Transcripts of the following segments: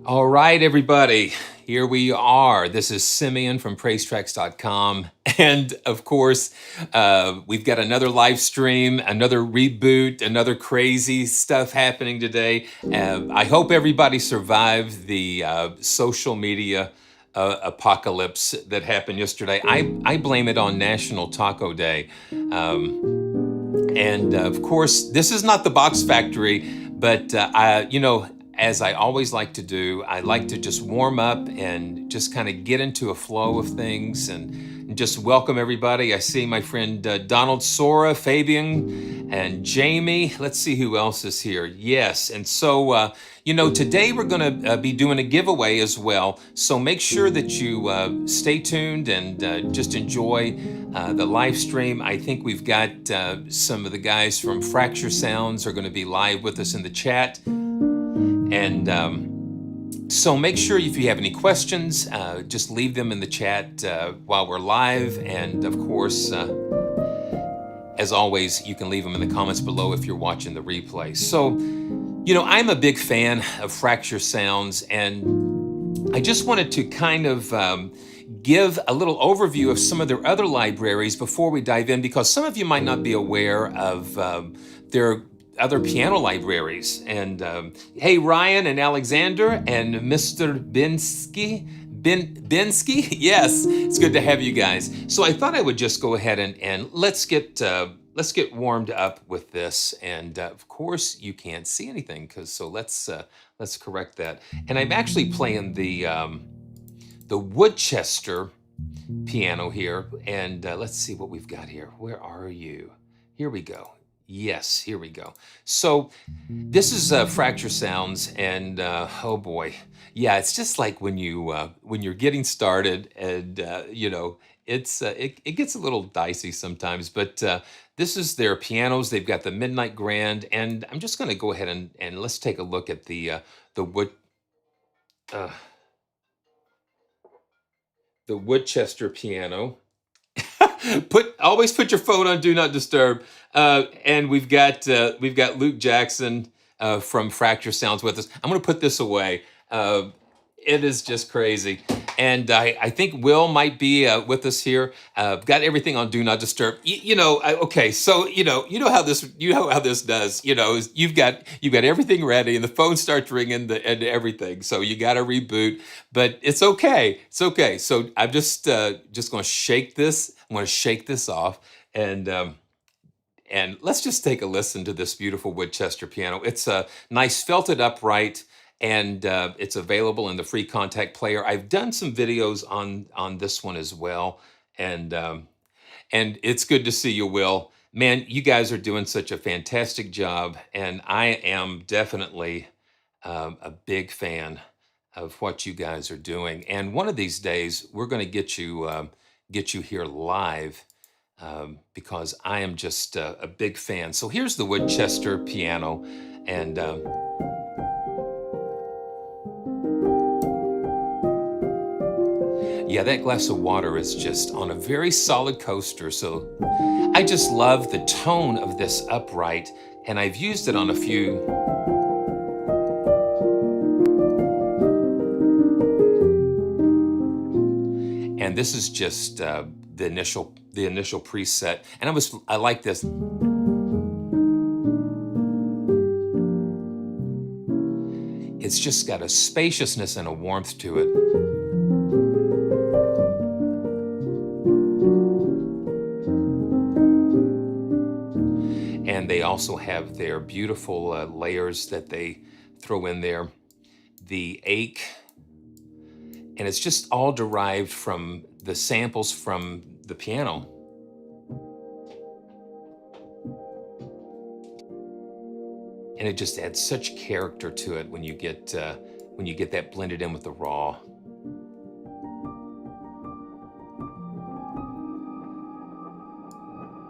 All right, everybody, here we are. This is Simeon from PraiseTracks.com. And of course, we've got another live stream, another reboot, another crazy stuff happening today. I hope everybody survived the social media apocalypse that happened yesterday. I blame it on National Taco Day. And of course, this is not the Box Factory, but as I always like to do, I like to just warm up and just kind of get into a flow of things and just welcome everybody. I see my friend Donald Sora, Fabian, and Jamie. Let's see who else is here. Yes, and so today we're going to be doing a giveaway as well. So make sure that you stay tuned and just enjoy the live stream. I think we've got some of the guys from Fracture Sounds are going to be live with us in the chat. And so make sure if you have any questions, just leave them in the chat while we're live. And of course, as always, you can leave them in the comments below if you're watching the replay. So, I'm a big fan of Fracture Sounds, and I just wanted to kind of give a little overview of some of their other libraries before we dive in, because some of you might not be aware of their other piano libraries. And hey, Ryan and Alexander and Mr. Binsky, yes, it's good to have you guys. So I thought I would just go ahead and let's get warmed up with this. And of course, you can't see anything, so let's correct that. And I'm actually playing the Woodchester piano here, and let's see what we've got here. Where are you? Here we go. Yes, here we go. So this is Fracture Sounds, and oh boy, yeah, it's just like when you're getting started, and it gets a little dicey sometimes. But this is their pianos. They've got the Midnight Grand, and I'm just going to go ahead and let's take a look at the Woodchester piano. Always put your phone on Do Not Disturb. And we've got Luke Jackson from Fracture Sounds with us. I'm going to put this away. It is just crazy. And I think Will might be with us here. Got everything on Do Not Disturb. Okay, so you know how this does. You've got everything ready, and the phone starts ringing and everything. So you got to reboot, but it's okay. It's okay. So I'm just going to shake this. I'm going to shake this off, and let's just take a listen to this beautiful Woodchester piano. It's a nice felted upright, and it's available in the free contact player. I've done some videos on this one as well, and it's good to see you, Will. Man, you guys are doing such a fantastic job, and I am definitely a big fan of what you guys are doing. And one of these days, we're going to get you here live, because I am just a big fan. So here's the Woodchester piano, and yeah, that glass of water is just on a very solid coaster. So I just love the tone of this upright, and I've used it on a few. And this is just the initial preset, and I like this. It's just got a spaciousness and a warmth to it. And they also have their beautiful layers that they throw in there. The ache, and it's just all derived from the samples from the piano. And it just adds such character to it when you get that blended in with the raw.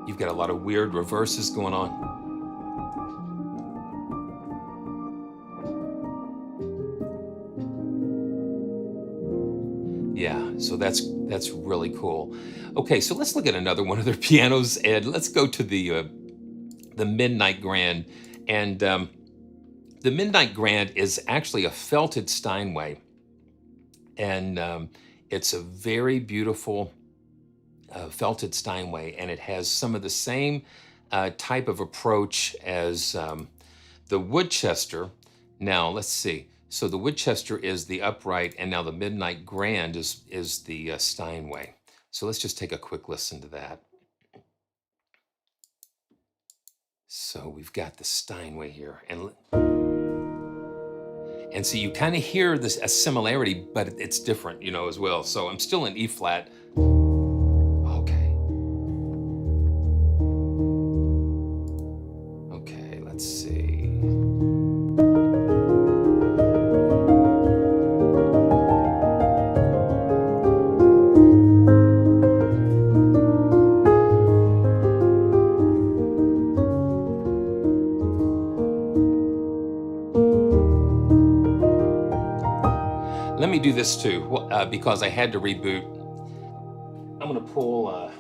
You've got a lot of weird reverses going on. Yeah, so that's really cool. Okay, so let's look at another one of their pianos, and let's go to the Midnight Grand. And The Midnight Grand is actually a felted Steinway, and it's a very beautiful felted Steinway, and it has some of the same type of approach as the Woodchester. Now, let's see. So the Woodchester is the upright, and now the Midnight Grand is the Steinway. So let's just take a quick listen to that. So we've got the Steinway here, and so you kind of hear this a similarity, but it's different, you know, as well. So I'm still in E flat. Okay. Okay, let's see. Let me do this too, because I had to reboot. I'm gonna pull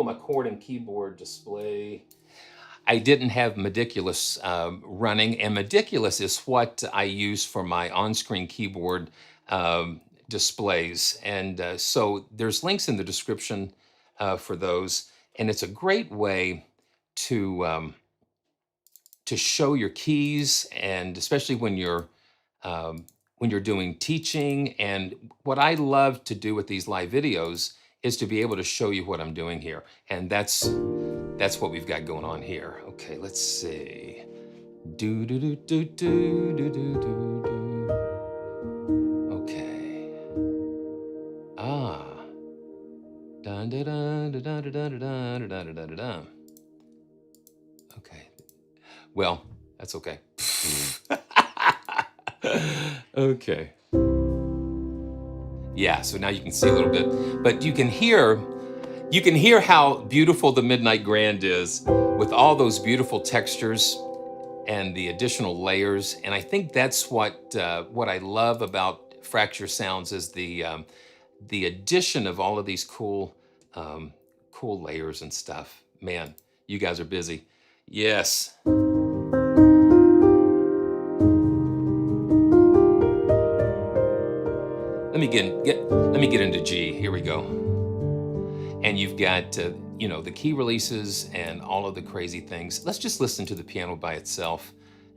my chord and keyboard display. I didn't have Meticulous running, and Meticulous is what I use for my on-screen keyboard displays. And so there's links in the description for those, and it's a great way to show your keys, and especially when you're doing teaching. And what I love to do with these live videos is to be able to show you what I'm doing here, and that's what we've got going on here. Okay, let's see. Do do do do do do do do. Okay. Dun dun dun dun dun dun dun dun dun dun. Okay. Well, that's okay. Okay. Yeah, so now you can see a little bit, but you can hear how beautiful the Midnight Grand is with all those beautiful textures and the additional layers. And I think that's what I love about Fracture Sounds is the addition of all of these cool layers and stuff. Man, you guys are busy. Yes. Let me get into G. Here we go. And you've got you know, the key releases and all of the crazy things. Let's just listen to the piano by itself,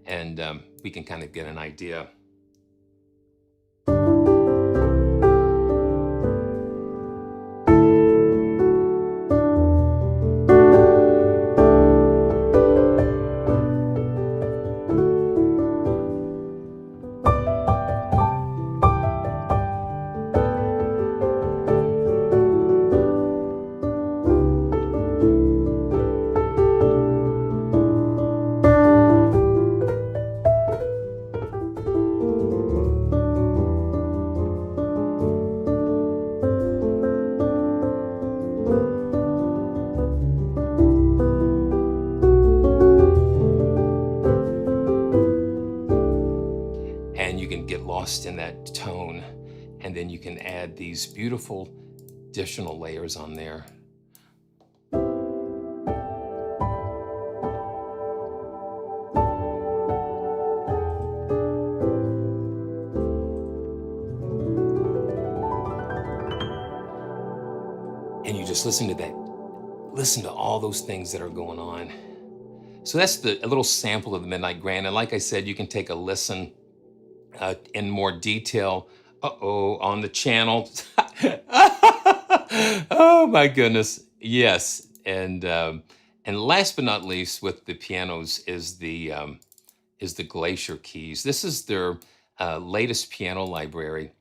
and we can kind of get an idea. In that tone, and then you can add these beautiful additional layers on there. And you just listen to that, listen to all those things that are going on. So that's a little sample of the Midnight Grand, and like I said, you can take a listen in more detail on the channel. Oh my goodness, yes. And last but not least, with the pianos is the Glacier keys. This is their latest piano library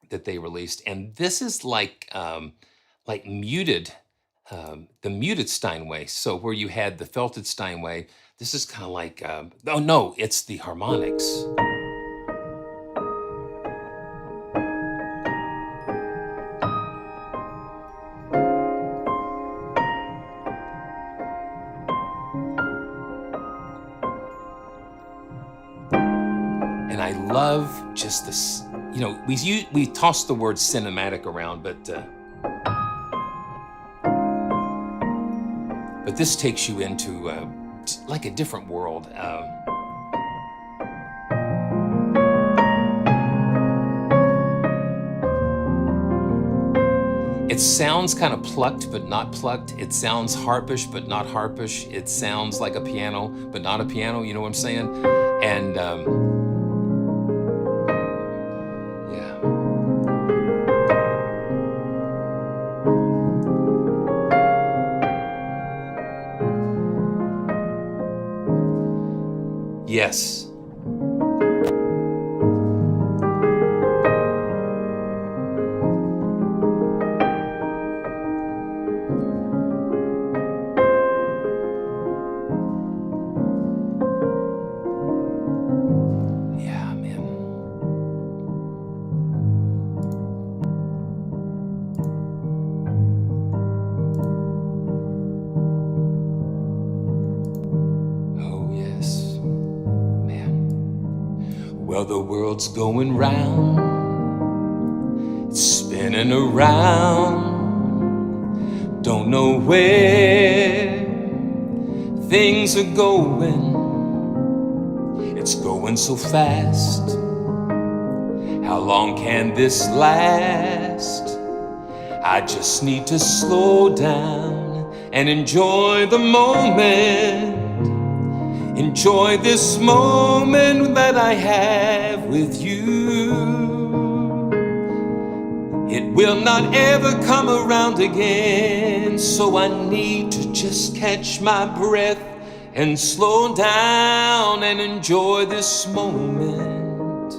that they released, and this is like muted, the muted Steinway. So where you had the felted Steinway, this is kind of like oh no, it's the harmonics. And I love just this, you know, we toss the word cinematic around, but but this takes you into like a different world. It sounds kind of plucked, but not plucked. It sounds harpish, but not harpish. It sounds like a piano, but not a piano. You know what I'm saying? And yeah. Yes. Yeah, man. Oh, yes. Man. Well, the world's going round, it's spinning around. Don't know where things are going. It's going so fast. How long can this last? I just need to slow down and enjoy the moment. Enjoy this moment that I have with you. It will not ever come around again, so I need to just catch my breath and slow down and enjoy this moment.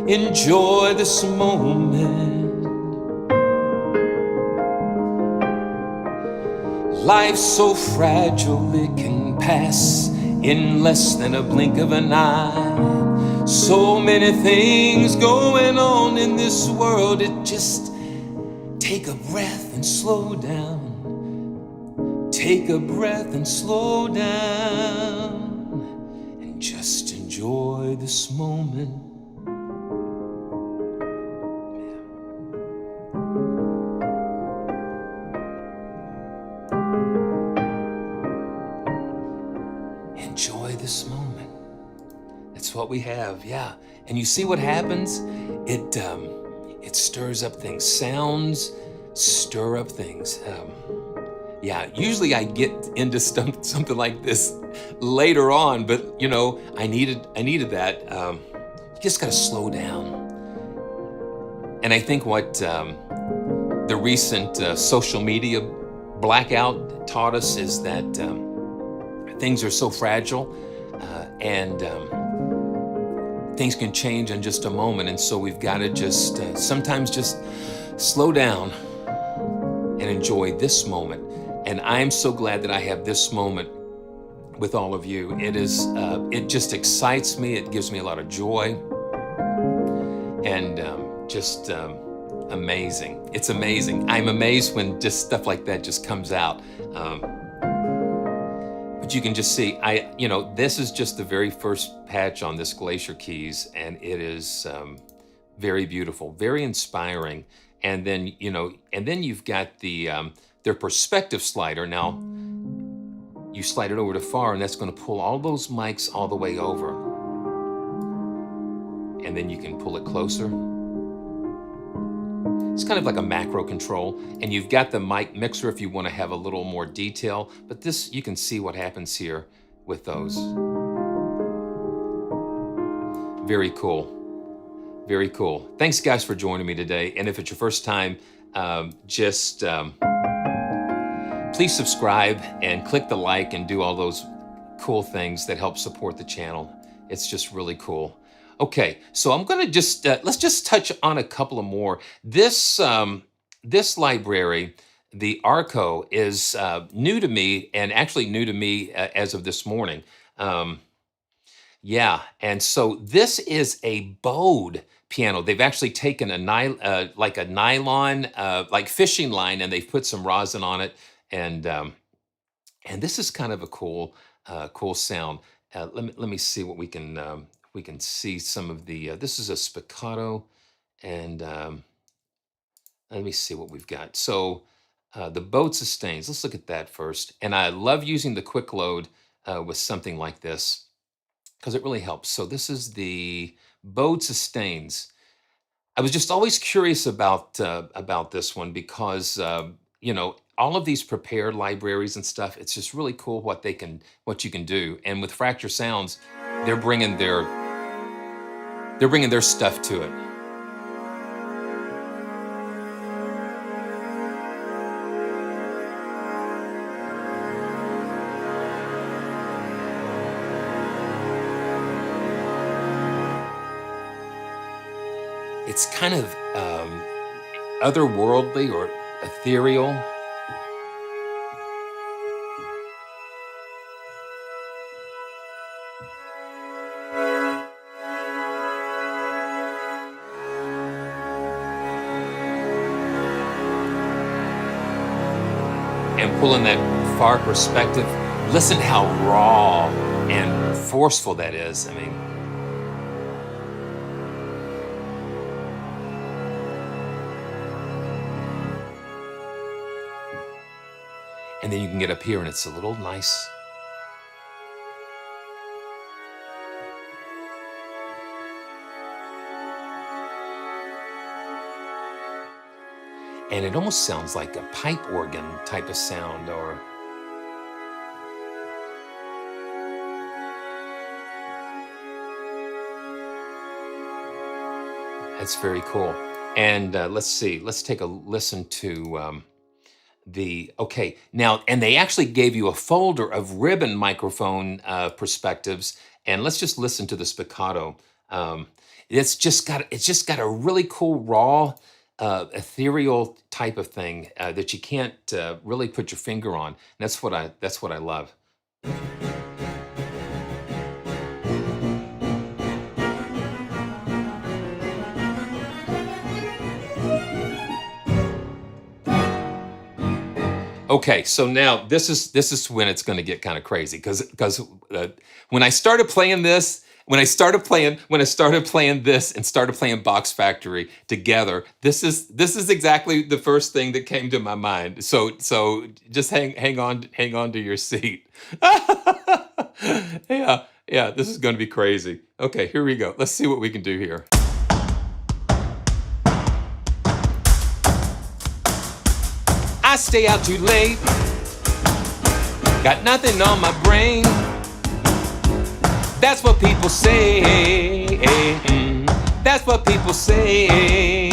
Enjoy this moment. Life's so fragile, it can pass in less than a blink of an eye. So many things going on in this world, it just take a breath and slow down. Take a breath and slow down and just enjoy this moment. Enjoy this moment. That's what we have, yeah. And you see what happens? It stirs up things. Sounds stir up things. Yeah, usually I get into something like this later on, but you know, I needed that. You just gotta slow down. And I think what the recent social media blackout taught us is that things are so fragile, and things can change in just a moment. And so we've got to just sometimes just slow down and enjoy this moment. And I'm so glad that I have this moment with all of you. It is, it just excites me. It gives me a lot of joy, and just amazing. It's amazing. I'm amazed when just stuff like that just comes out. But you can just see, you know, this is just the very first patch on this Glacier Keys, and it is very beautiful, very inspiring. And then, you know, and then you've got their perspective slider. Now, you slide it over to far, and that's going to pull all those mics all the way over. And then you can pull it closer. It's kind of like a macro control, and you've got the mic mixer if you want to have a little more detail, but this, you can see what happens here with those. Very cool. Very cool. Thanks guys for joining me today. And if it's your first time, please subscribe and click the like and do all those cool things that help support the channel. It's just really cool. Okay, so I'm gonna just, let's just touch on a couple of more. This library, the Arco, is new to me, and actually new to me as of this morning. Yeah, and so this is a bowed piano. They've actually taken like a nylon, like fishing line, and they've put some rosin on it, and this is kind of a cool, cool sound. Let me see what we can see some of the. This is a spiccato, and let me see what we've got. So the bowed sustains, let's look at that first. And I love using the quick load with something like this because it really helps. So this is the bowed sustains. I was just always curious about this one because you know, all of these prepared libraries and stuff. It's just really cool what you can do. And with Fracture Sounds, they're bringing their stuff to it. It's kind of otherworldly or ethereal. And pulling that far perspective, listen how raw and forceful that is. I mean, and then you can get up here and it's a little nice. And it almost sounds like a pipe organ type of sound, or that's very cool. And let's see, let's take a listen to okay, now, and they actually gave you a folder of ribbon microphone perspectives, and let's just listen to the spiccato. It's just got a really cool raw, ethereal type of thing that you can't really put your finger on. And that's what I love. Okay, so now this is when it's going to get kind of crazy because when I started playing this, when I started playing this and started playing Box Factory together, this is exactly the first thing that came to my mind. So just hang on to your seat. Yeah, this is going to be crazy. Okay, here we go. Let's see what we can do here. I stay out too late, got nothing on my brain. That's what people say. That's what people say.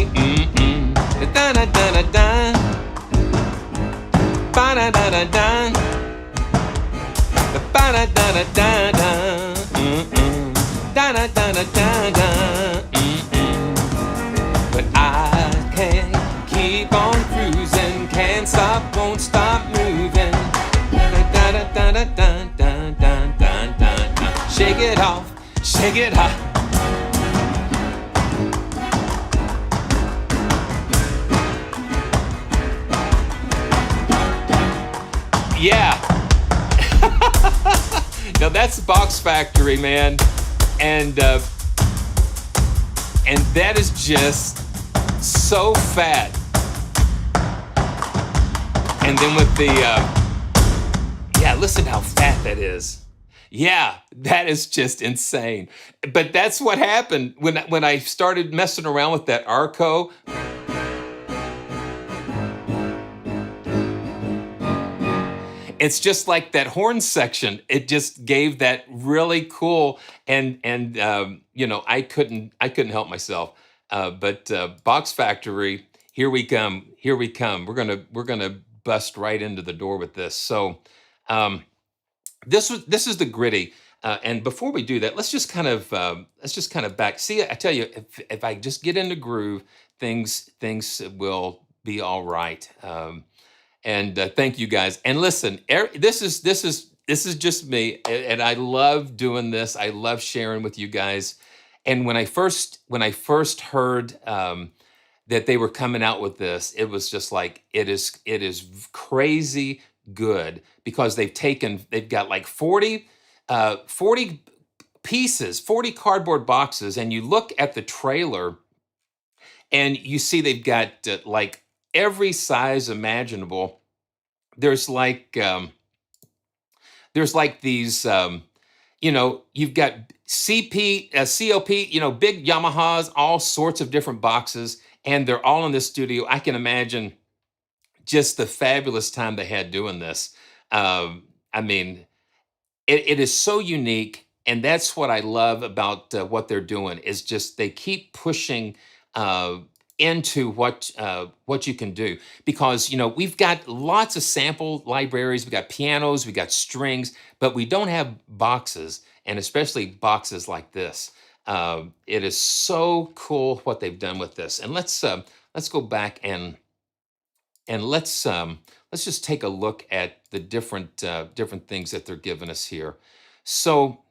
Da da da da da. Ba da da da da. Ba da da da da da. Da da da da da da. But I can't keep on cruising, can't stop, won't stop moving. Da da da da da da da da da. Shake it off, shake it off. Yeah. Now that's Box Factory, man, and that is just so fat. And then with the yeah, listen how fat that is. Yeah, that is just insane. But that's what happened when I started messing around with that arco. It's just like that horn section. It just gave that really cool, and you know, I couldn't help myself. But Box Factory, here we come, here we come. We're gonna bust right into the door with this. So this is the gritty. And before we do that, let's just kind of back. See, I tell you, if I just get into groove, things will be all right. And thank you guys. And listen, this is just me, and I love doing this. I love sharing with you guys. And when I first heard that they were coming out with this, it was just like it is crazy good because they've got like 40 pieces, 40 cardboard boxes, and you look at the trailer and you see they've got like every size imaginable. There's like these, you've got COP, big Yamahas, all sorts of different boxes, and they're all in this studio. I can imagine just the fabulous time they had doing this. I mean, it is so unique, and that's what I love about what they're doing. Is just they keep pushing uh, into what you can do, because we've got lots of sample libraries. We got pianos, we got strings, but we don't have boxes, and especially boxes like this. It is so cool what they've done with this. And let's go back and let's just take a look at the different things that they're giving us here. So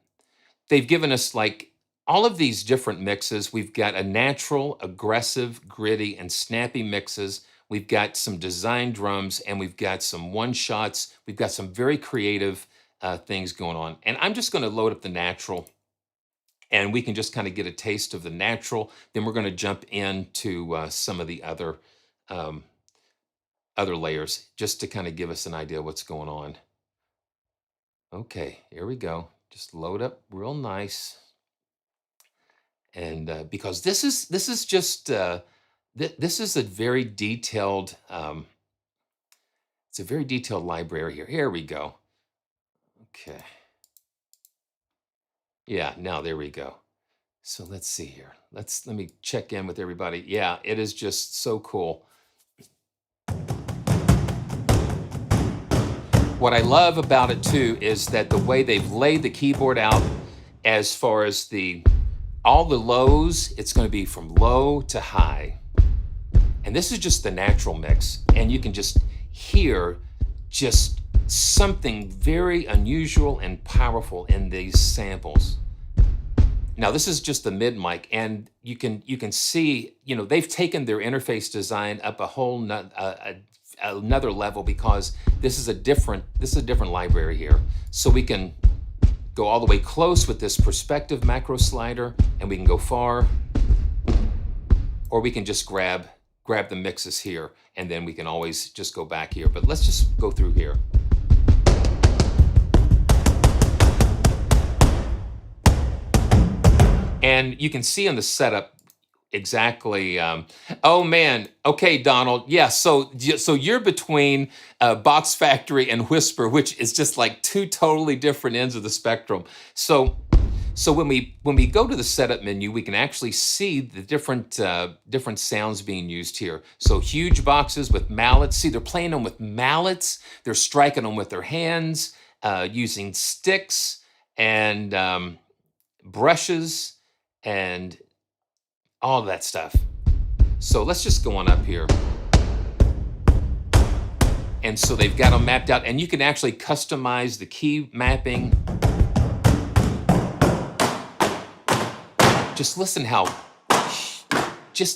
they've given us like all of these different mixes. We've got a natural, aggressive, gritty, and snappy mixes. We've got some design drums, and we've got some one shots. We've got some very creative things going on. And I'm just going to load up the natural, and we can just kind of get a taste of the natural. Then we're going to jump into some of the um, other layers, just to kind of give us an idea what's going on. Okay, here we go. Just load up real nice. And because this is just this is a very detailed it's a very detailed library here. Here we go. Okay. Yeah, now there we go. So let's see here. Let me check in with everybody. Yeah, it is just so cool. What I love about it too is that the way they've laid the keyboard out, as far as all the lows, it's going to be from low to high. And this is just the natural mix, and you can just hear just something very unusual and powerful in these samples. Now this is just the mid mic, and you can see, they've taken their interface design up a whole another level, because this is a different library here. So we can go all the way close with this perspective macro slider, and we can go far, or we can just grab the mixes here, and then we can always just go back here. But let's just go through here. And you can see on the setup exactly. Oh man. Okay, Donald. Yeah. So you're between Box Factory and Whisper, which is just like two totally different ends of the spectrum. So when we go to the setup menu, we can actually see the different sounds being used here. So huge boxes with mallets. See, they're playing them with mallets. They're striking them with their hands, using sticks and brushes and all that stuff. So let's just go on up here. And so they've got them mapped out, and you can actually customize the key mapping. Just listen how,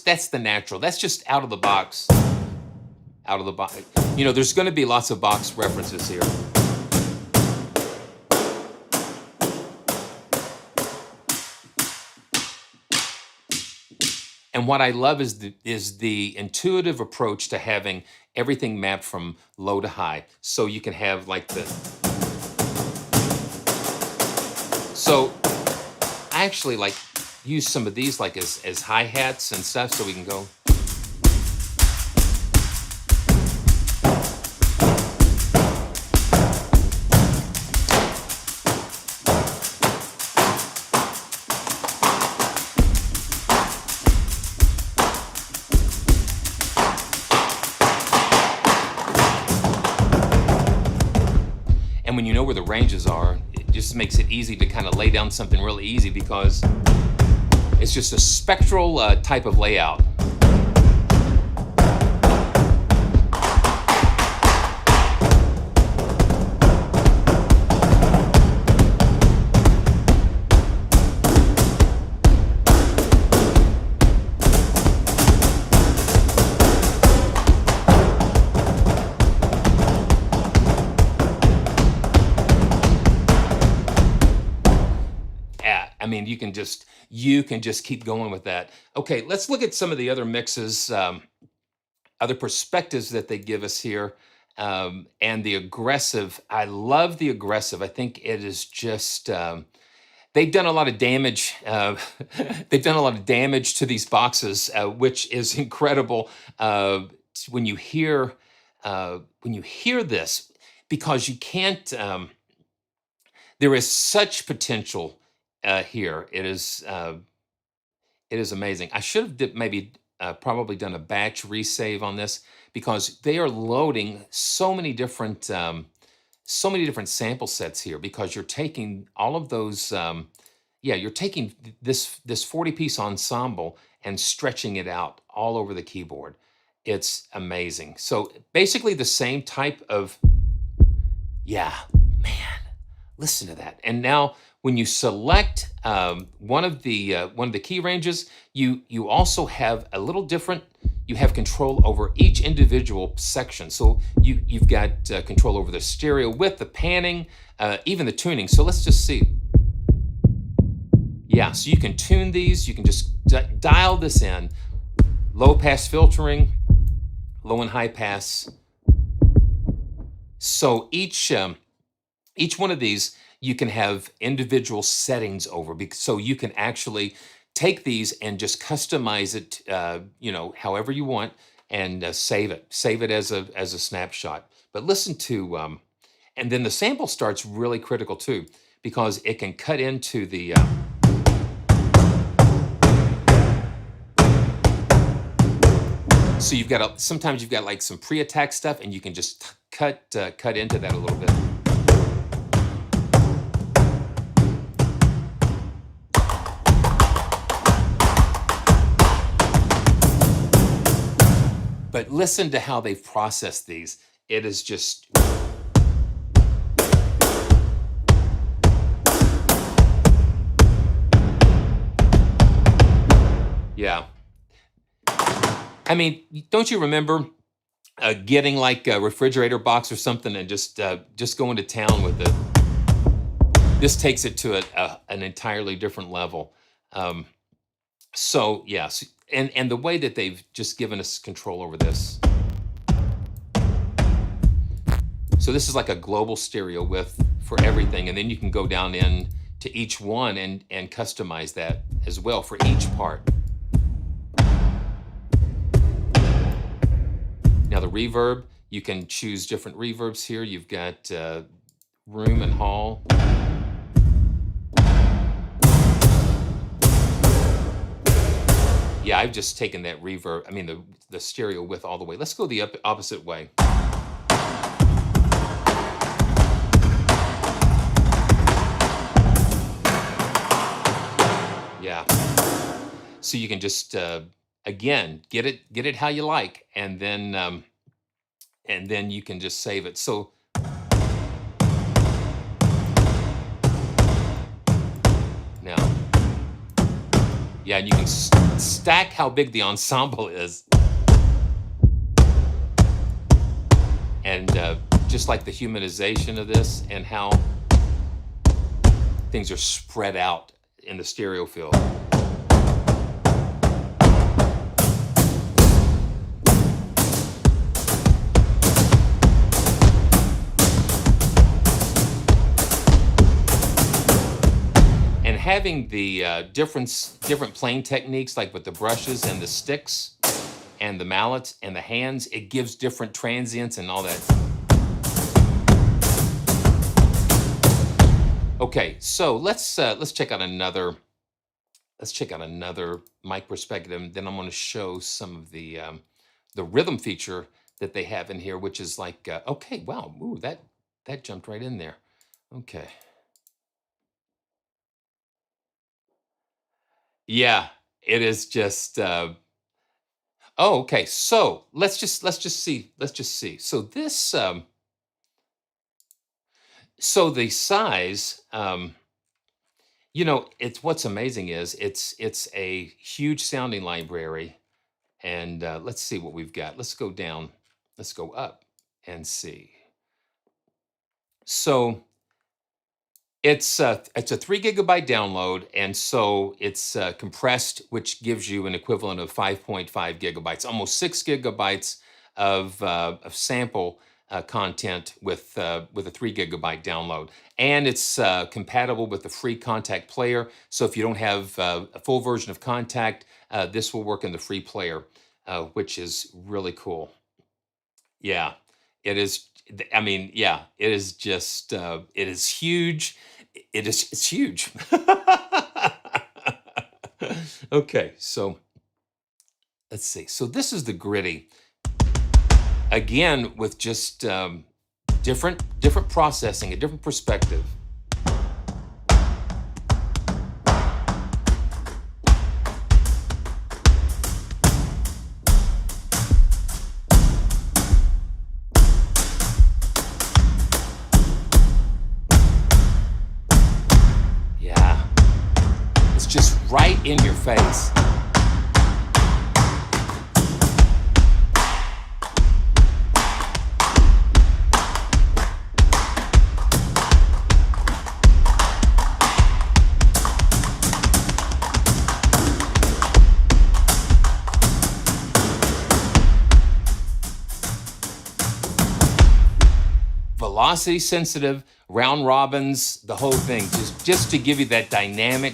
that's the natural. That's just out of the box. Out of the box. There's going to be lots of box references here. And what I love is the intuitive approach to having everything mapped from low to high. So you can have like so I actually like use some of these like as hi-hats and stuff, so we can go. And when you know where the ranges are, it just makes it easy to kind of lay down something really easy, because it's just a spectral type of layout. I mean, you can just keep going with that. Okay, let's look at some of the other mixes other perspectives that they give us here. And the aggressive, I love the aggressive. I think it is just, they've done a lot of damage. They've done a lot of damage to these boxes, which is incredible when you hear this, because you can't. There is such potential here. It is amazing. I should have maybe probably done a batch resave on this, because they are loading so many different sample sets here, because you're taking all of those. Yeah, you're taking this 40-piece ensemble and stretching it out all over the keyboard. It's amazing. So basically the same type of, yeah, man, listen to that. And now when you select one of the key ranges, you also have a little different. You have control over each individual section. So you've got control over the stereo width, the panning, even the tuning. So let's just see. Yeah, so you can tune these. You can just dial this in. Low pass filtering, low and high pass. So each one of these, you can have individual settings over, so you can actually take these and just customize it, however you want, and save it as a snapshot. But listen to, and then the sample start's really critical too, because it can cut into the. So sometimes you've got like some pre-attack stuff, and you can just cut into that a little bit. But listen to how they've processed these. It is just. Yeah. I mean, don't you remember getting like a refrigerator box or something and just going to town with it? This takes it to an entirely different level. So yes, and the way that they've just given us control over this. So this is like a global stereo width for everything, and then you can go down in to each one and customize that as well for each part. Now the reverb, you can choose different reverbs here. You've got room and hall. Yeah, I've just taken that reverb, I mean the stereo width all the way. Let's go the opposite way. Yeah. So you can just again get it how you like, and then you can just save it. So now, yeah, and you can stack how big the ensemble is, and just like the humanization of this and how things are spread out in the stereo field. And having the different playing techniques, like with the brushes and the sticks and the mallets and the hands, it gives different transients and all that. Okay, so let's check out another mic perspective, and then I'm going to show some of the rhythm feature that they have in here, which is like okay, wow, ooh, that jumped right in there. Okay, yeah, it is just. Oh, okay, so let's just see. So this, so the size. It's what's amazing is it's a huge sounding library, and let's see what we've got. Let's go down. Let's go up and see. So it's a 3 GB download, and so it's compressed, which gives you an equivalent of 5.5 GB, almost 6 GB of sample content with a 3 GB download, and it's compatible with the free Contact player. So if you don't have a full version of Contact, this will work in the free player, which is really cool. Yeah, it is. I mean, yeah, it is just. It is huge. It's huge. Okay, so let's see. So this is the gritty. Again, with just different processing, a different perspective. Yeah, it's just right in your face. Velocity sensitive, round robins, the whole thing, just to give you that dynamic.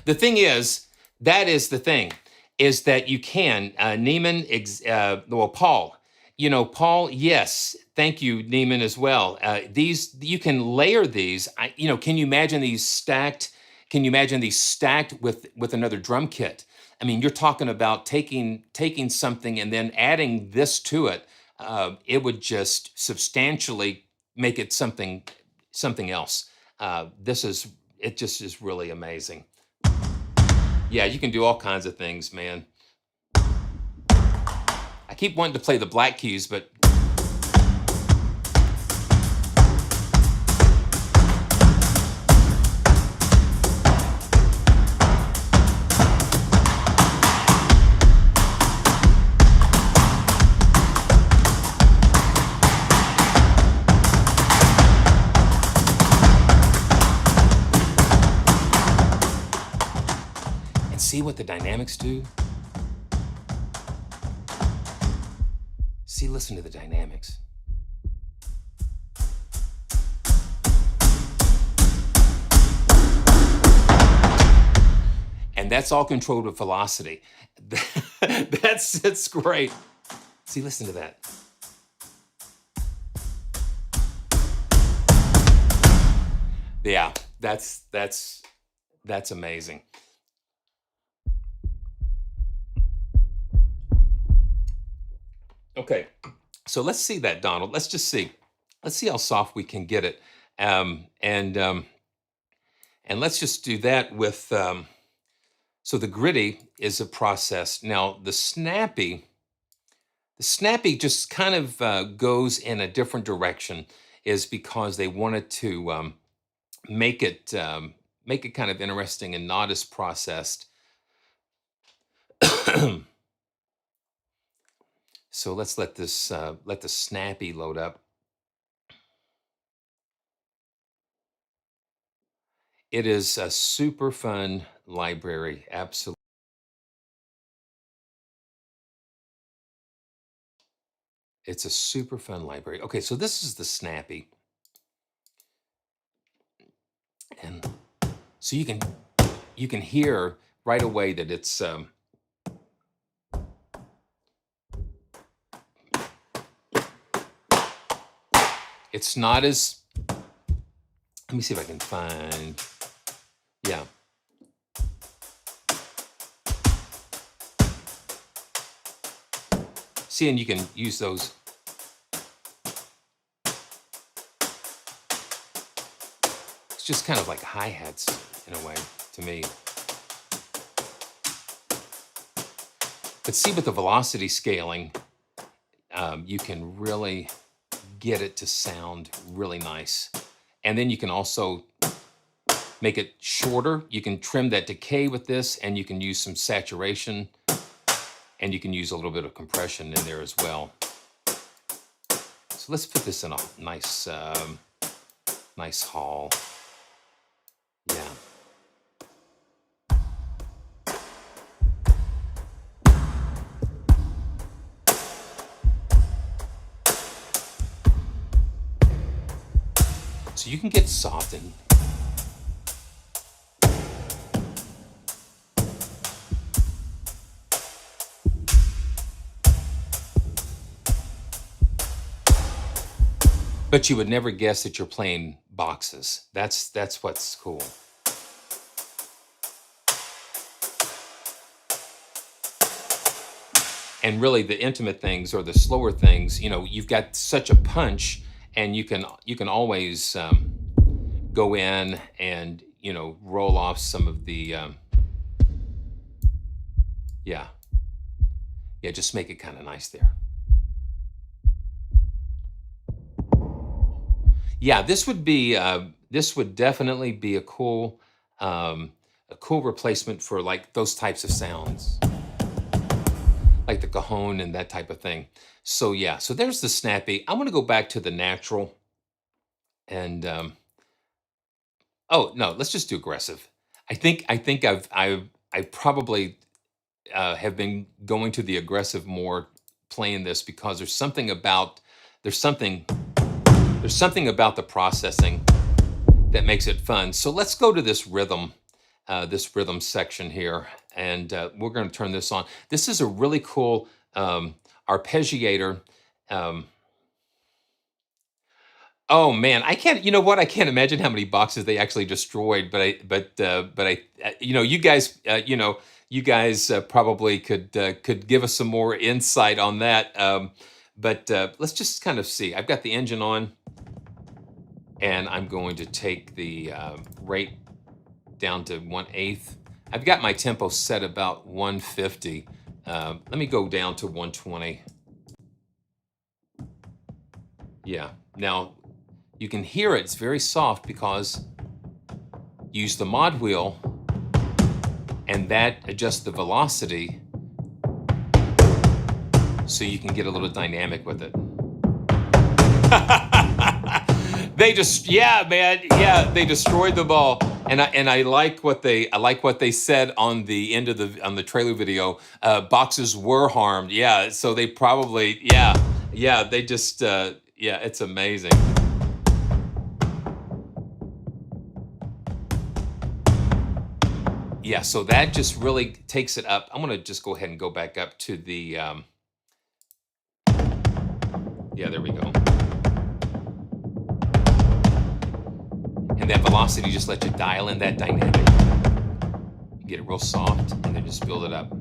The thing is, that is the thing, is that you can, Neiman, well, Paul, Paul, yes, thank you, Neiman, as well. These, you can layer these, can you imagine these stacked? Can you imagine these stacked with another drum kit? I mean, you're talking about taking something and then adding this to it. It would just substantially make it something else. It just is really amazing. Yeah, you can do all kinds of things, man. I keep wanting to play the black keys, but see what the dynamics do? See, listen to the dynamics. And that's all controlled with velocity. That's great. See, listen to that. Yeah, that's amazing. Okay, so let's see that, Donald. Let's just see. Let's see how soft we can get it, and let's just do that with. So the gritty is a process. Now the snappy just kind of goes in a different direction, is because they wanted to make it kind of interesting and not as processed. So let's let the snappy load up. It is a super fun library, absolutely. It's a super fun library. Okay, so this is the snappy. And so you can hear right away that it's not as, let me see if I can find, yeah. See, and you can use those. It's just kind of like hi-hats in a way, to me. But see, with the velocity scaling, you can really get it to sound really nice. And then you can also make it shorter. You can trim that decay with this, and you can use some saturation, and you can use a little bit of compression in there as well. So let's put this in a nice, Nice haul. Yeah. So you can get soft and but you would never guess that you're playing boxes. That's what's cool. And really the intimate things or the slower things, you know, you've got such a punch, and you can always go in and, you know, roll off some of the yeah, just make it kind of nice there. Yeah, this would be this would definitely be a cool replacement for like those types of sounds, like the cajon and that type of thing. So yeah, so there's the snappy. I'm gonna go back to the natural, and oh no, let's just do aggressive. I think I probably have been going to the aggressive more playing this because there's something there's something about the processing that makes it fun. So let's go to this rhythm section here, and we're going to turn this on. This is a really cool arpeggiator. Um, oh man, I can't. You know what? I can't imagine how many boxes they actually destroyed. You know, you guys probably could give us some more insight on that. Let's just kind of see. I've got the engine on, and I'm going to take the rate down to 1/8. I've got my tempo set about 150. Let me go down to 120. Yeah. Now you can hear it's very soft because use the mod wheel, and that adjusts the velocity so you can get a little dynamic with it. They just, yeah, man, yeah, they destroyed the ball, and I like what they said on the end of the trailer video. Boxes were harmed, yeah. So they probably, yeah, they just, yeah, it's amazing. Yeah, so that just really takes it up. I'm gonna just go ahead and go back up to the, yeah, there we go. And that velocity just lets you dial in that dynamic. You get it real soft, and then just build it up.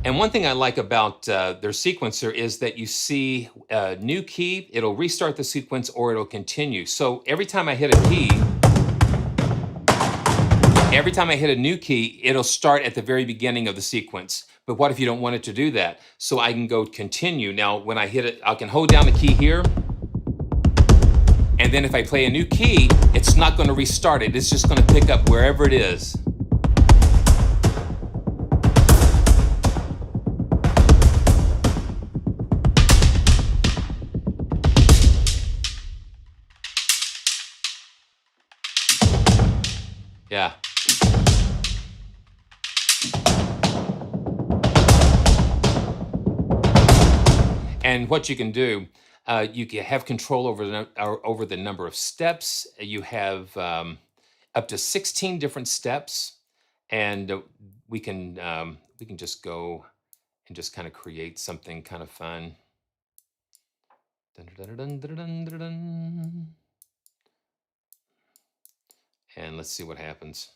And one thing I like about their sequencer is that you see a new key, it'll restart the sequence or it'll continue. So every time I hit a key, every time I hit a new key, it'll start at the very beginning of the sequence. But what if you don't want it to do that? So I can go continue. Now, when I hit it, I can hold down the key here. And then if I play a new key, it's not going to restart it. It's just going to pick up wherever it is. Yeah. And what you can do, you can have control over the number of steps. You have up to 16 different steps, and we can just go and just kind of create something kind of fun. Dun, dun, dun, dun, dun, dun, dun. And let's see what happens.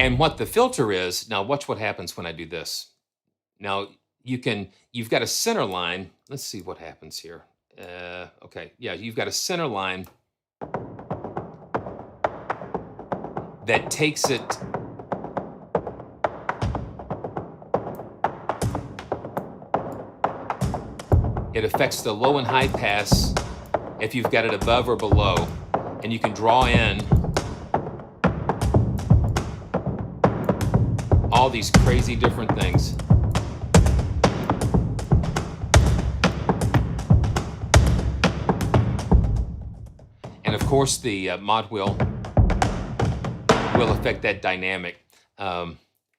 And what the filter is, now watch what happens when I do this. Now you've got a center line. Let's see what happens here. Okay, yeah, you've got a center line that takes it. It affects the low and high pass if you've got it above or below, and you can draw in all these crazy different things. And of course, the mod wheel will affect that dynamic.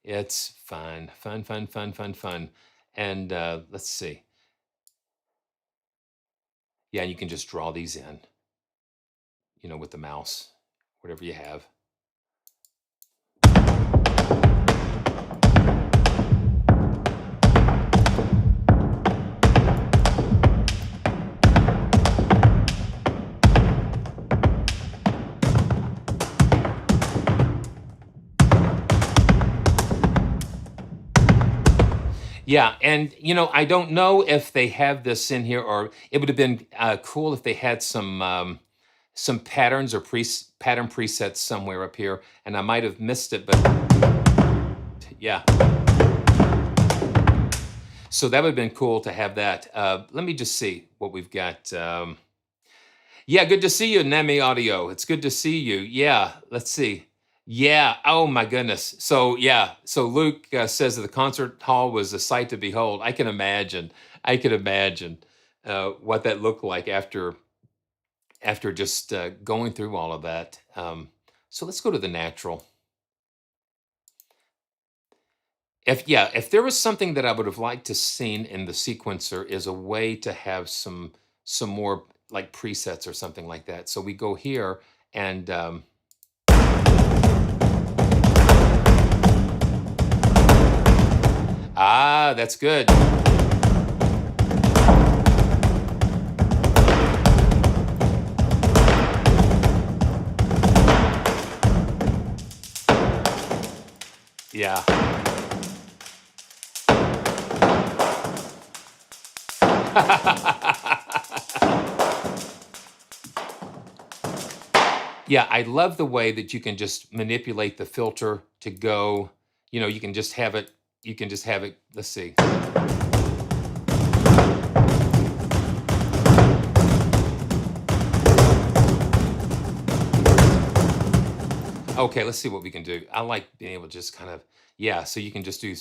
It's fun. And let's see. Yeah, you can just draw these in, with the mouse, whatever you have. Yeah, and I don't know if they have this in here, or it would have been cool if they had some patterns or pattern presets somewhere up here, and I might have missed it, but yeah. So that would have been cool to have that. Let me just see what we've got. Yeah, good to see you, Nemi Audio. It's good to see you. Yeah, let's see. Yeah, oh my goodness. So yeah, so Luke says that the concert hall was a sight to behold. I can imagine. What that looked like after just going through all of that. So let's go to the natural. If there was something that I would have liked to seen in the sequencer, is a way to have some more like presets or something like that. So we go here and that's good. Yeah. Yeah, I love the way that you can just manipulate the filter to go, you can just have it, let's see. Okay, let's see what we can do. I like being able to just kind of, yeah, so you can just do.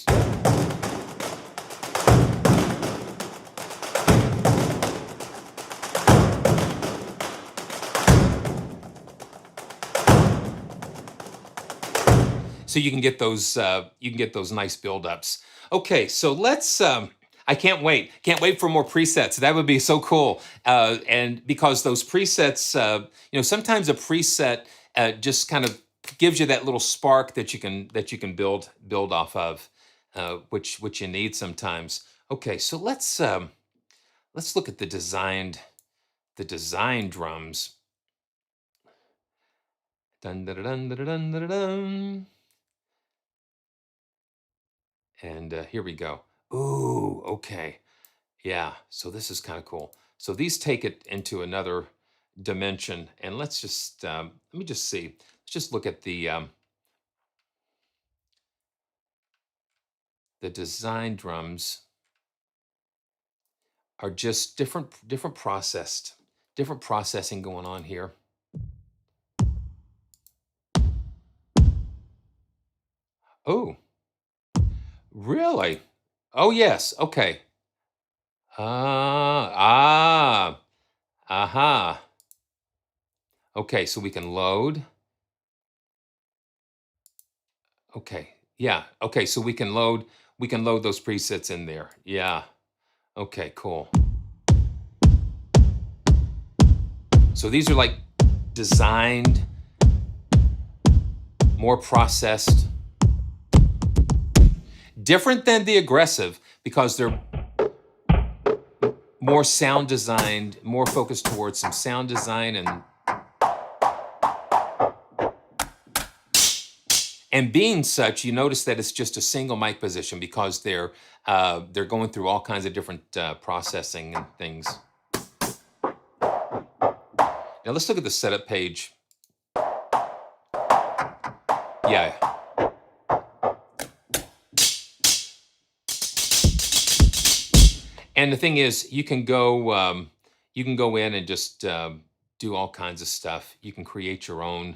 So you can get those nice buildups. Okay, so let's. I can't wait for more presets. That would be so cool. And because those presets, sometimes a preset just kind of gives you that little spark that you can build off of, which you need sometimes. Okay, so let's look at the design drums. Dun dun dun dun dun dun dun. And here we go. Ooh, okay. Yeah, so this is kind of cool. So these take it into another dimension. And let's just, let me just see. Let's just look at the design drums are just different processing going on here. Oh, really? Oh, yes. Okay. Aha. Okay, so we can load. Okay. Yeah. Okay, so we can load those presets in there. Yeah. Okay, cool. So these are like designed, more processed, different than the aggressive because they're more sound designed, more focused towards some sound design And being such, you notice that it's just a single mic position because they're going through all kinds of different processing and things. Now let's look at the setup page. Yeah. And the thing is, you can go in and just do all kinds of stuff. You can create your own.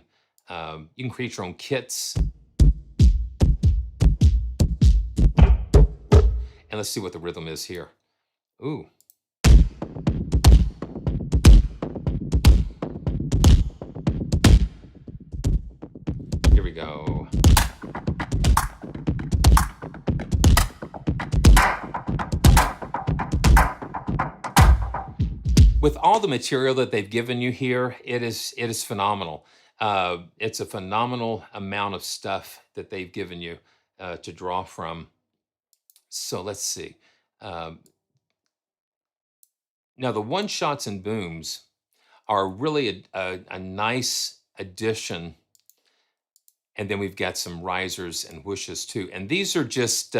You can create your own kits. And let's see what the rhythm is here. Ooh. Here we go. With all the material that they've given you here, it is phenomenal. It's a phenomenal amount of stuff that they've given you to draw from. So let's see. Now the one shots and booms are really a nice addition. And then we've got some risers and whooshes too. And these are just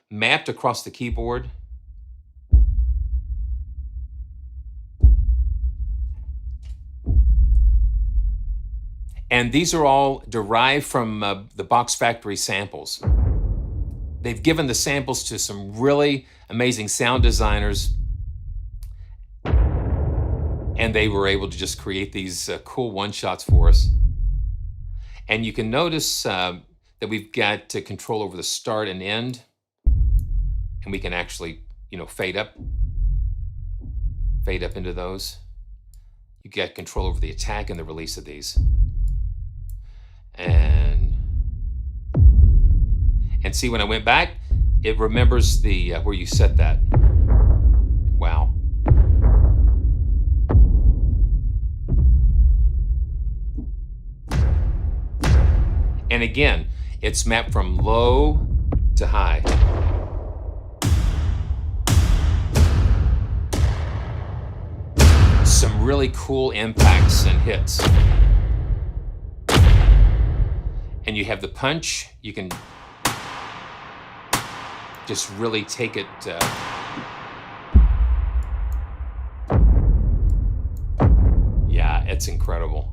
mapped across the keyboard. And these are all derived from the Box Factory samples. They've given the samples to some really amazing sound designers, and they were able to just create these cool one-shots for us. And you can notice that we've got control over the start and end, and we can actually, fade up into those. You get control over the attack and the release of these. And see, when I went back, it remembers the where you set that. Wow. And again, it's mapped from low to high. Some really cool impacts and hits. And you have the punch. You can just really take it. Yeah, it's incredible.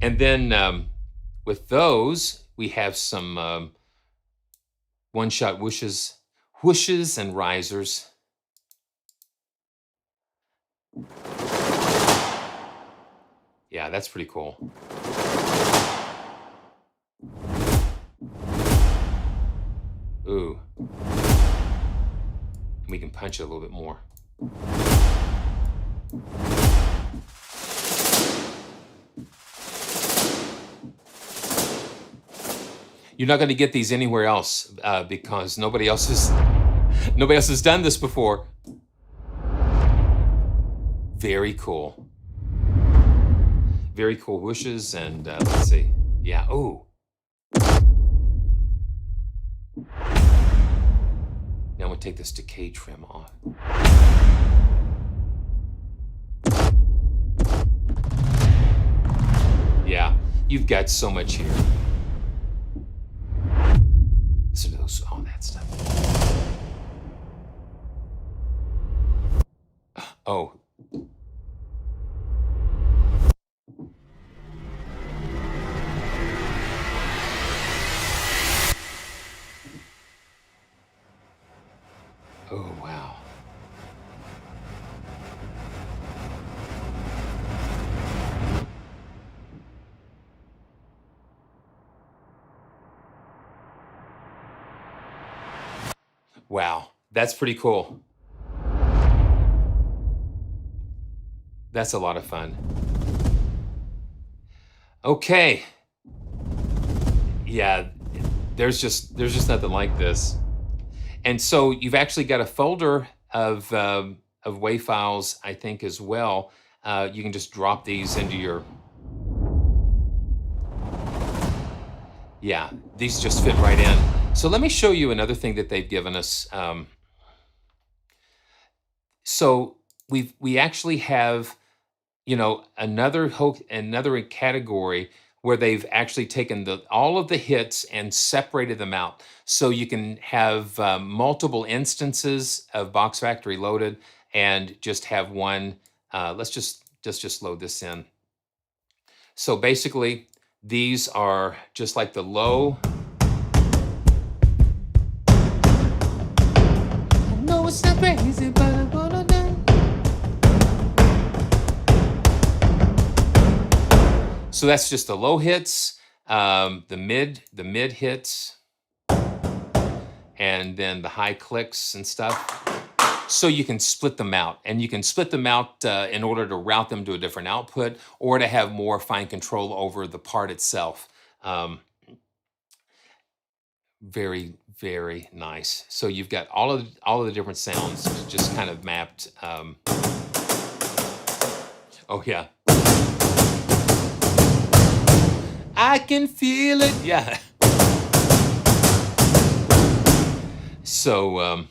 And then with those, we have some one-shot whooshes and risers. Yeah, that's pretty cool. Ooh. We can punch it a little bit more. You're not going to get these anywhere else because nobody else has done this before. Very cool. Very cool whooshes, and let's see. Yeah. Ooh. Now we'll take this decay trim off. Yeah, you've got so much here. Listen to those, all that stuff. Oh. Oh, wow. Wow, that's pretty cool. That's a lot of fun. Okay. Yeah, there's just nothing like this. And so you've actually got a folder of WAV files, I think, as well. You can just drop these into your. Yeah, these just fit right in. So let me show you another thing that they've given us. So we actually have, another category where they've actually taken all of the hits and separated them out. So you can have multiple instances of Box Factory loaded and just have one. Let's just load this in. So basically, these are just like the low. I know it's not crazy, but I'm gonna do. So that's just the low hits, the mid hits, and then the high clicks and stuff. So you can split them out, and you can split them out in order to route them to a different output or to have more fine control over the part itself. Very, very nice. So you've got all of the different sounds just kind of mapped. Oh yeah, I can feel it. Yeah. So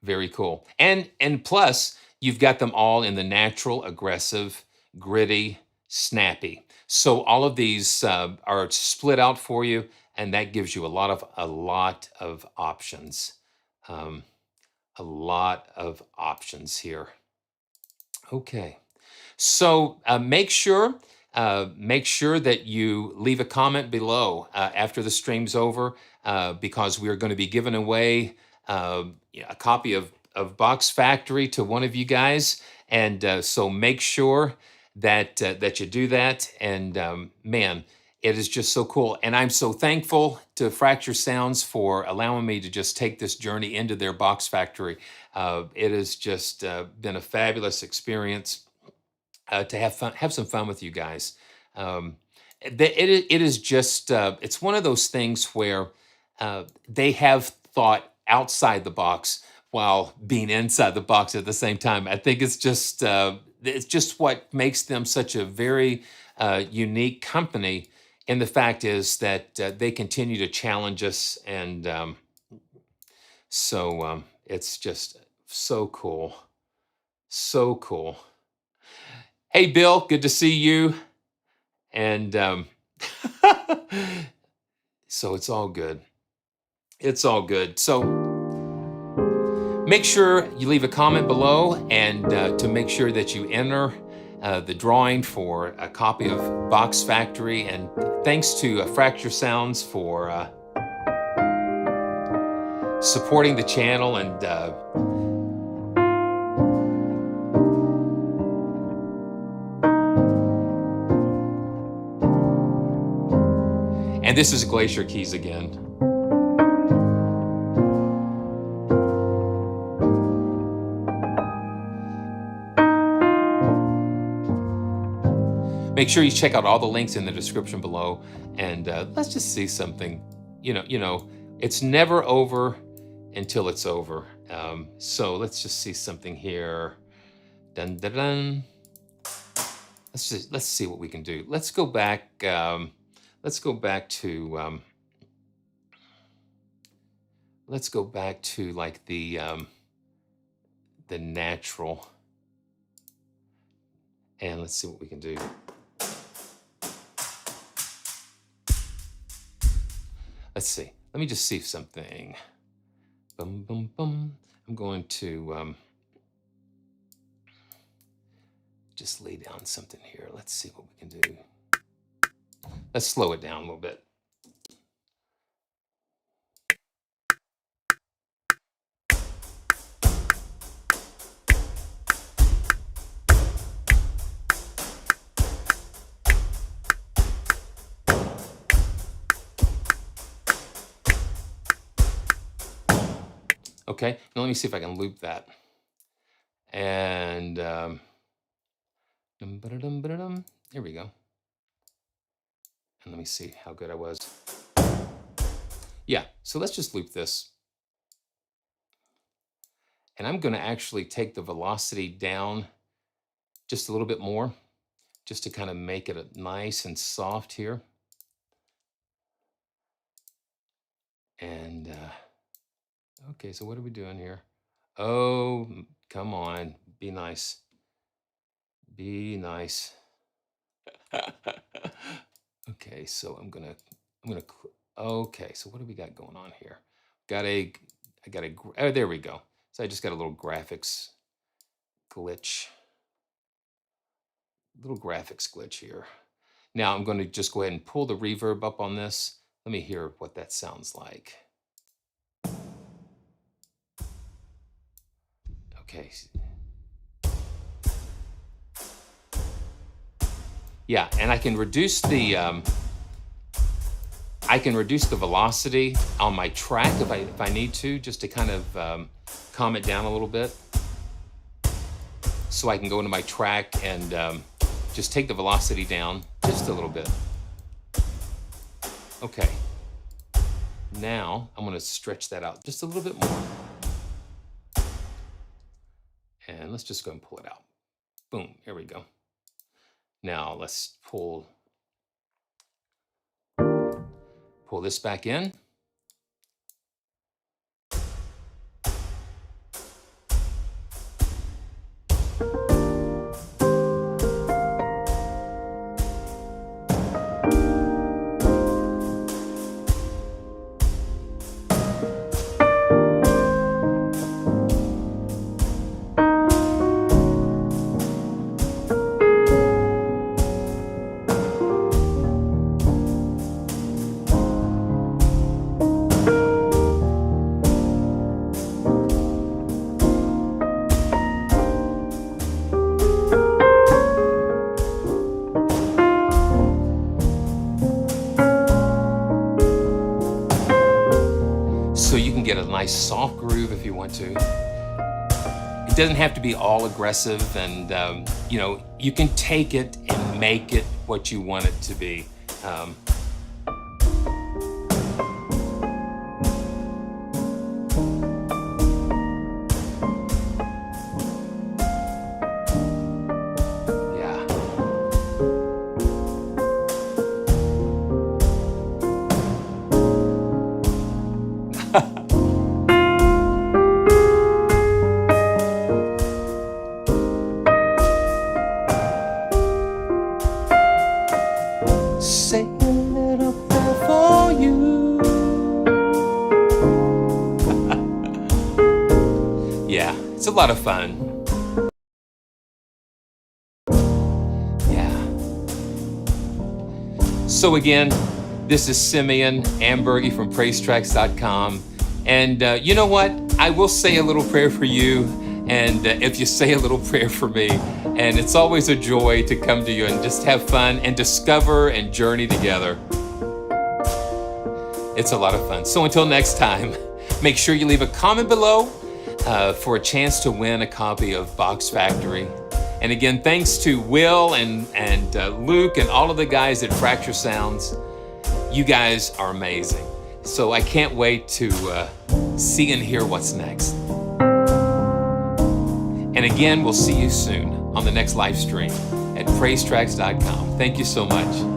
very cool. And plus, you've got them all in the natural, aggressive, gritty, snappy. So all of these are split out for you, and that gives you a lot of options. Um, a lot of options here. Okay. So make sure that you leave a comment below after the stream's over, because we are going to be giving away a copy of Box Factory to one of you guys, and so make sure that you do that. And man, it is just so cool, and I'm so thankful to Fracture Sounds for allowing me to just take this journey into their Box Factory. It has just been a fabulous experience to have some fun with you guys. Um, it is just it's one of those things where they have thought outside the box while being inside the box at the same time. I think it's just what makes them such a very unique company. And the fact is that they continue to challenge us, and it's just so cool, so cool. Hey, Bill, good to see you. And so it's all good. It's all good. So make sure you leave a comment below, and to make sure that you enter the drawing for a copy of Box Factory. And thanks to Fracture Sounds for supporting the channel. And this is Glacier Keys again. Make sure you check out all the links in the description below, and let's just see something. It's never over until it's over. So let's just see something here. Dun dun dun. Let's see what we can do. Let's go back. Let's go back to. Let's go back to like the natural, and let's see what we can do. Let's see. Let me just see something. Boom, boom, boom. I'm going to just lay down something here. Let's see what we can do. Let's slow it down a little bit. Okay, now let me see if I can loop that. And here we go. And let me see how good I was. Yeah, so let's just loop this. And I'm gonna actually take the velocity down just a little bit more, just to kind of make it nice and soft here. And okay, so what are we doing here? Oh, come on, be nice. Be nice. Okay, so okay, so what do we got going on here? Oh, there we go. So I just got a little graphics glitch, here. Now I'm going to just go ahead and pull the reverb up on this. Let me hear what that sounds like. Okay. Yeah, and I can reduce the velocity on my track if I need to, just to kind of calm it down a little bit. So I can go into my track and just take the velocity down just a little bit. Okay. Now I'm going to stretch that out just a little bit more. And let's just go and pull it out. Boom, here we go. Now let's pull this back in. So you can get a nice soft groove if you want to. It doesn't have to be all aggressive, and you know, you can take it and make it what you want it to be. Say a little prayer for you. Yeah, it's a lot of fun. Yeah. So again, this is Simeon Ambergy from PraiseTracks.com. And you know what? I will say a little prayer for you. And if you say a little prayer for me, and it's always a joy to come to you and just have fun and discover and journey together. It's a lot of fun. So until next time, make sure you leave a comment below for a chance to win a copy of Box Factory. And again, thanks to Will and Luke and all of the guys at Fracture Sounds. You guys are amazing. So I can't wait to see and hear what's next. And again, we'll see you soon on the next live stream at PraiseTracks.com. Thank you so much.